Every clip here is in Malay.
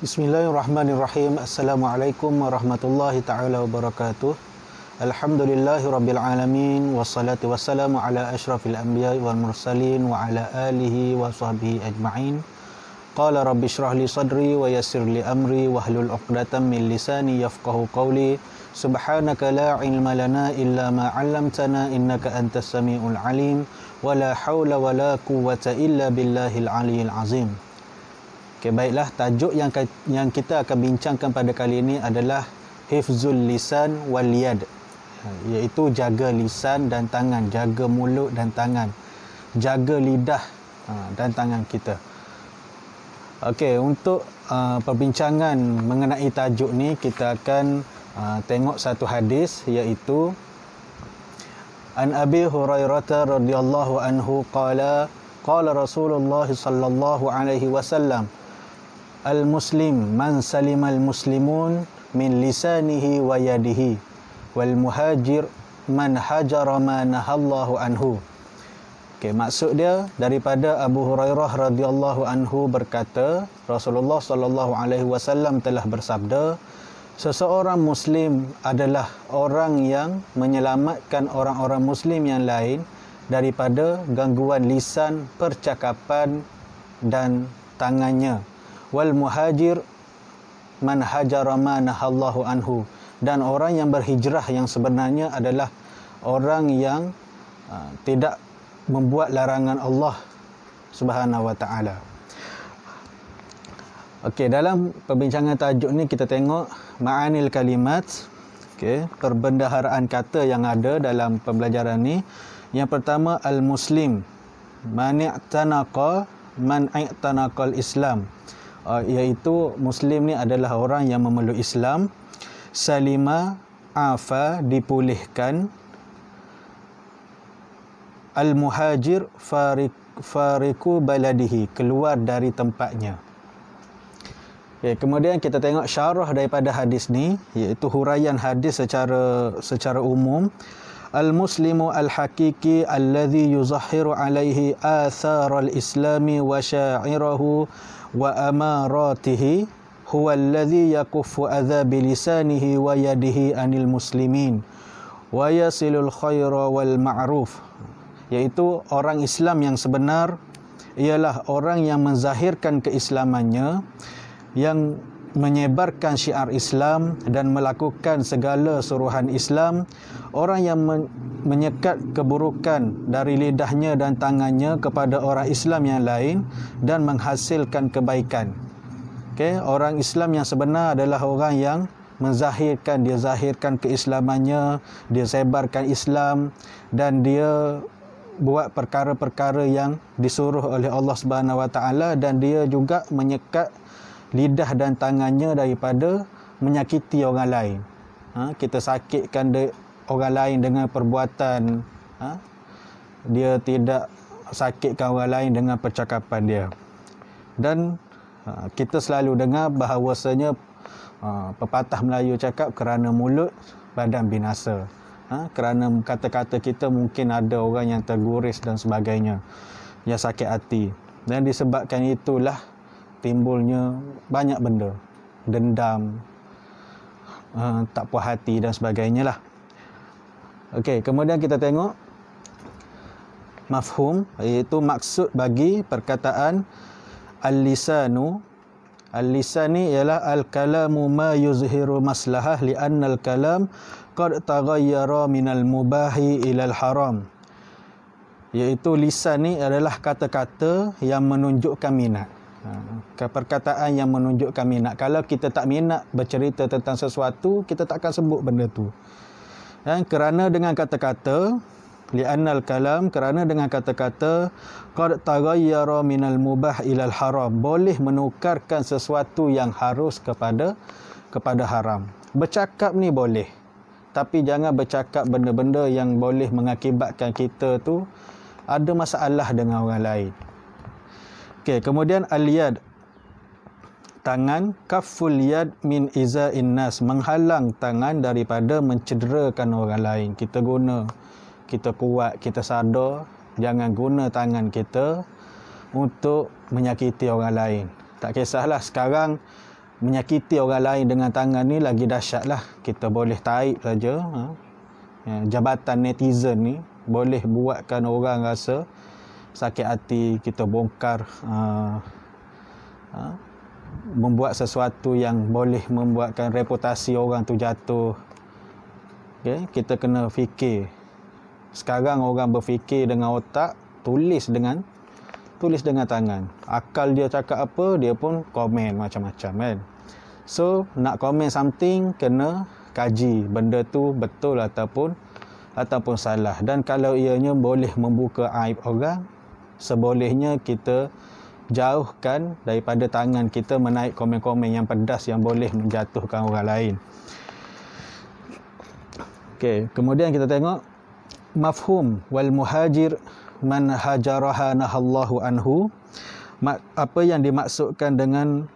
Bismillahirrahmanirrahim. Assalamualaikum warahmatullahi ta'ala wabarakatuh. Alhamdulillahirabbil alamin wassalatu wassalamu ala asyrafil anbiya'i wal mursalin wa ala alihi wa sahbihi ajma'in. Qala rabbi shrah li sadri wa yassir li amri wahlul 'uqdatam min lisani yafqahu qawli. Subhanaka la ilma lana illa ma 'allamtana innaka antas samiul alim wa la haula wa la quwwata illa billahil aliyyil azim. Okay, baiklah, tajuk yang kita akan bincangkan pada kali ini adalah hifzul lisan wal yad, iaitu jaga lisan dan tangan, jaga mulut dan tangan, jaga lidah dan tangan kita. Okey, untuk perbincangan mengenai tajuk ni kita akan tengok satu hadis, iaitu An Abi Hurairah radhiyallahu anhu qala Rasulullah sallallahu alaihi wasallam Al-muslim man salimal muslimun min lisanihi wa yadihi wal muhajir man hajara ma nahallahu anhu. Okey, maksud dia daripada Abu Hurairah radhiyallahu anhu berkata, Rasulullah sallallahu alaihi wasallam telah bersabda, seseorang muslim adalah orang yang menyelamatkan orang-orang muslim yang lain daripada gangguan lisan, percakapan dan tangannya. Wal muhajir man hajara ma nahallahu anhu, dan orang yang berhijrah yang sebenarnya adalah orang yang tidak membuat larangan Allah Subhanahu wa taala. Okey, dalam perbincangan tajuk ni kita tengok ma'anil kalimat, okey, perbendaharaan kata yang ada dalam pembelajaran ni. Yang pertama, al-muslim man i'tanaqal Islam, iaitu muslim ni adalah orang yang memeluk Islam. Salima, afa, dipulihkan. Al-muhajir fariku baladihi, keluar dari tempatnya. Okay, kemudian kita tengok syarah daripada hadis ni, iaitu huraian hadis secara umum. Al-muslimu al-hakiki alladhi yuzahhiru alaihi atharal islami wa sya'irahu wa amaratihi huwa alladhi yakuffu adha bilisanihi wa yadihi anil muslimin wa yasilul khaira wal ma'ruf, iaitu orang Islam yang sebenar ialah orang yang menzahirkan keislamannya, yang menyebarkan syiar Islam dan melakukan segala suruhan Islam, orang yang menyekat keburukan dari lidahnya dan tangannya kepada orang Islam yang lain dan menghasilkan kebaikan. Okay? Orang Islam yang sebenar adalah orang yang menzahirkan, dia zahirkan keislamannya, dia sebarkan Islam dan dia buat perkara-perkara yang disuruh oleh Allah Subhanahu wa taala, dan dia juga menyekat lidah dan tangannya daripada menyakiti orang lain. Kita sakitkan orang lain dengan perbuatan, dia tidak sakitkan orang lain dengan percakapan dia. Dan kita selalu dengar bahawasanya pepatah Melayu cakap, kerana mulut badan binasa. Kerana kata-kata kita mungkin ada orang yang terguris dan sebagainya, yang sakit hati, dan disebabkan itulah timbulnya banyak benda, dendam, tak puas hati dan sebagainya lah. Okey, kemudian kita tengok mafhum, iaitu maksud bagi perkataan al-lisanu. Al-lisan ni ialah al-kalamu ma yuzhiru maslahah li'anna al-kalam qad taghayyara minal mubahi ilal haram, iaitu lisan ni adalah kata-kata yang menunjukkan minat. Perkataan yang menunjukkan minat. Kalau kita tak minat bercerita tentang sesuatu, kita tak akan sebut benda tu. Dan kerana dengan kata-kata, li'annal kalam, kerana dengan kata-kata, qad taghayyara minal mubah ilal haram, boleh menukarkan sesuatu yang harus kepada haram. Bercakap ni boleh, tapi jangan bercakap benda-benda yang boleh mengakibatkan kita tu ada masalah dengan orang lain. Okey, kemudian al-yad, tangan. Kafful yad min iza'in nas, menghalang tangan daripada mencederakan orang lain. Kita kuat, kita sadar, jangan guna tangan kita untuk menyakiti orang lain. Tak kisahlah sekarang menyakiti orang lain dengan tangan ni lagi dahsyat lah. Kita boleh taib saja. Jabatan netizen ni boleh buatkan orang rasa sakit hati. Kita bongkar membuat sesuatu yang boleh membuatkan reputasi orang tu jatuh. Okay? Kita kena fikir. Sekarang orang berfikir dengan otak, tulis dengan tangan. Akal dia cakap apa, dia pun komen macam-macam kan. So, nak komen something, kena kaji benda tu betul ataupun salah. Dan kalau ianya boleh membuka aib orang, sebolehnya kita jauhkan daripada tangan kita menaik komen-komen yang pedas yang boleh menjatuhkan orang lain. Okey, kemudian kita tengok mafhum wal muhajir man hajaraha nahallahu anhu. Apa yang dimaksudkan dengan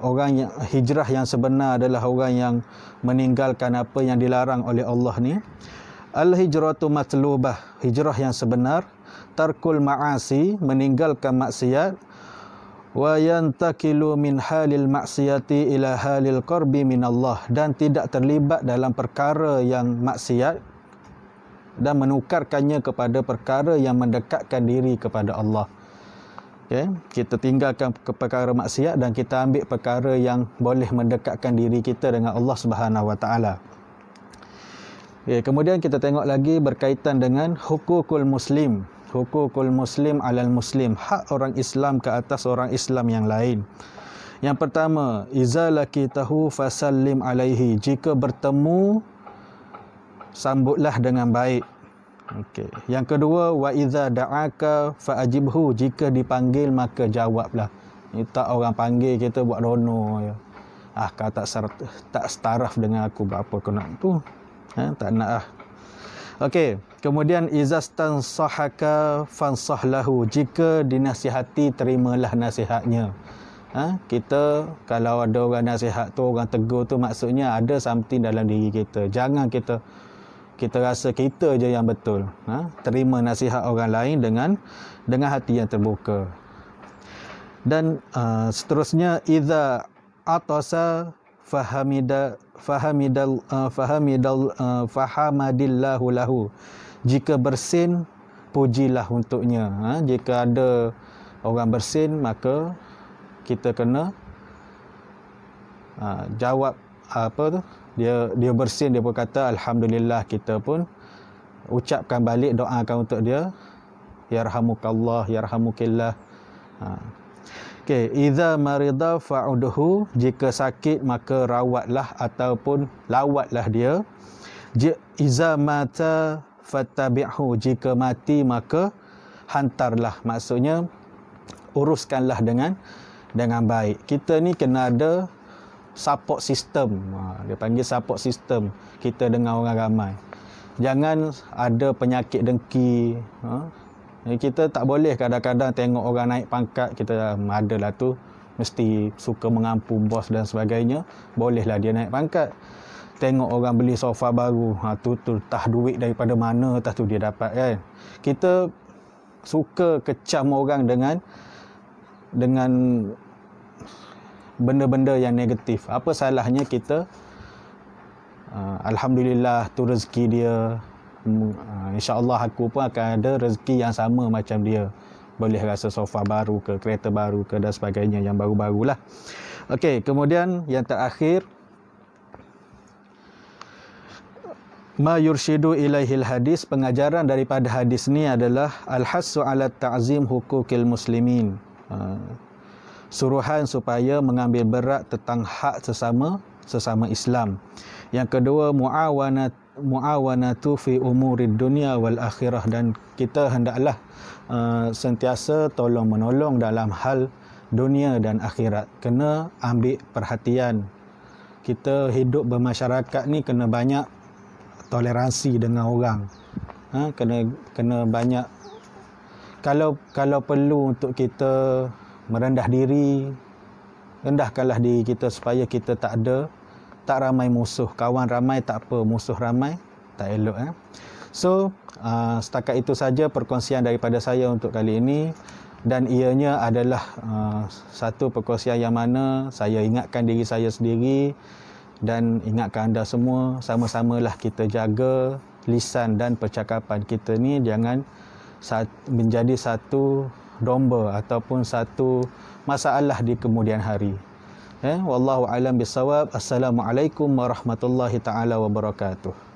orang yang hijrah yang sebenar adalah orang yang meninggalkan apa yang dilarang oleh Allah ni. Al hijratu matlubah, hijrah yang sebenar, tarkul ma'asi, meninggalkan maksiat, wa yantakilu min halil maksiyati ila halil qarbi min Allah, dan tidak terlibat dalam perkara yang maksiat dan menukarkannya kepada perkara yang mendekatkan diri kepada Allah. Okay? Kita tinggalkan perkara maksiat dan kita ambil perkara yang boleh mendekatkan diri kita dengan Allah Subhanahu Wa Taala. Okay, kemudian kita tengok lagi berkaitan dengan hukukul muslim. Hukukul muslim alal muslim, hak orang Islam ke atas orang Islam yang lain. Yang pertama, iza laqitahu fasallim alaihi, jika bertemu sambutlah dengan baik. Okey. Yang kedua, wa idza da'aka fa'ajibhu, jika dipanggil maka jawablah. Ini tak orang panggil kita buat rono ya. Kau tak setaraf dengan aku, berapa kau nak tu? Tak nak . Okey, kemudian izastan sahaka fansahlahu, jika dinasihati terimalah nasihatnya. Kita kalau ada orang nasihat tu, orang tegur tu, maksudnya ada something dalam diri kita. Jangan kita rasa kita je yang betul. Terima nasihat orang lain dengan hati yang terbuka. Dan seterusnya, idza atasa fahamadillahu lahu, jika bersin pujilah untuknya. Jika ada orang bersin, maka kita kena jawab apa tu, dia bersin, dia pun kata alhamdulillah, kita pun ucapkan balik, doakan untuk dia, yarhamukallah, yarhamukillah. Okey, idza marida fa'udhu, jika sakit maka rawatlah ataupun lawatlah dia. Iza mata fattabi'hu, jika mati maka hantarlah, maksudnya uruskanlah dengan baik. Kita ni kena ada support system. Dia panggil support system kita dengan orang ramai. Jangan ada penyakit dengki. Kita tak boleh kadang-kadang tengok orang naik pangkat, kita adalah tu mesti suka mengampu bos dan sebagainya. Bolehlah dia naik pangkat. Tengok orang beli sofa baru, tu tah duit daripada mana tah tu dia dapat kan. Kita suka kecam orang dengan benda-benda yang negatif. Apa salahnya kita alhamdulillah tu rezeki dia, insya-Allah aku pun akan ada rezeki yang sama macam dia, boleh rasa sofa baru ke, kereta baru ke dan sebagainya, yang baru-barulah. Okey, kemudian yang terakhir, ma yurshidu ilaihil hadis, pengajaran daripada hadis ni adalah al-hassu ala ta'zim hukukil muslimin, suruhan supaya mengambil berat tentang hak sesama Islam. Yang kedua, muawanatu fi umurid dunia wal akhirah, dan kita hendaklah sentiasa tolong menolong dalam hal dunia dan akhirat. Kena ambil perhatian. Kita hidup bermasyarakat ni kena banyak toleransi dengan orang. Kena banyak, kalau perlu untuk kita merendah diri, rendahkanlah diri kita supaya kita tak ramai musuh. Kawan ramai tak apa, musuh ramai tak elok. So setakat itu saja perkongsian daripada saya untuk kali ini, dan ianya adalah satu perkongsian yang mana saya ingatkan diri saya sendiri dan ingatkan anda semua, sama-samalah kita jaga lisan dan percakapan kita ni jangan menjadi satu domba ataupun satu masalah di kemudian hari. Wallahu alam bisawab. Assalamualaikum warahmatullahi taala wabarakatuh.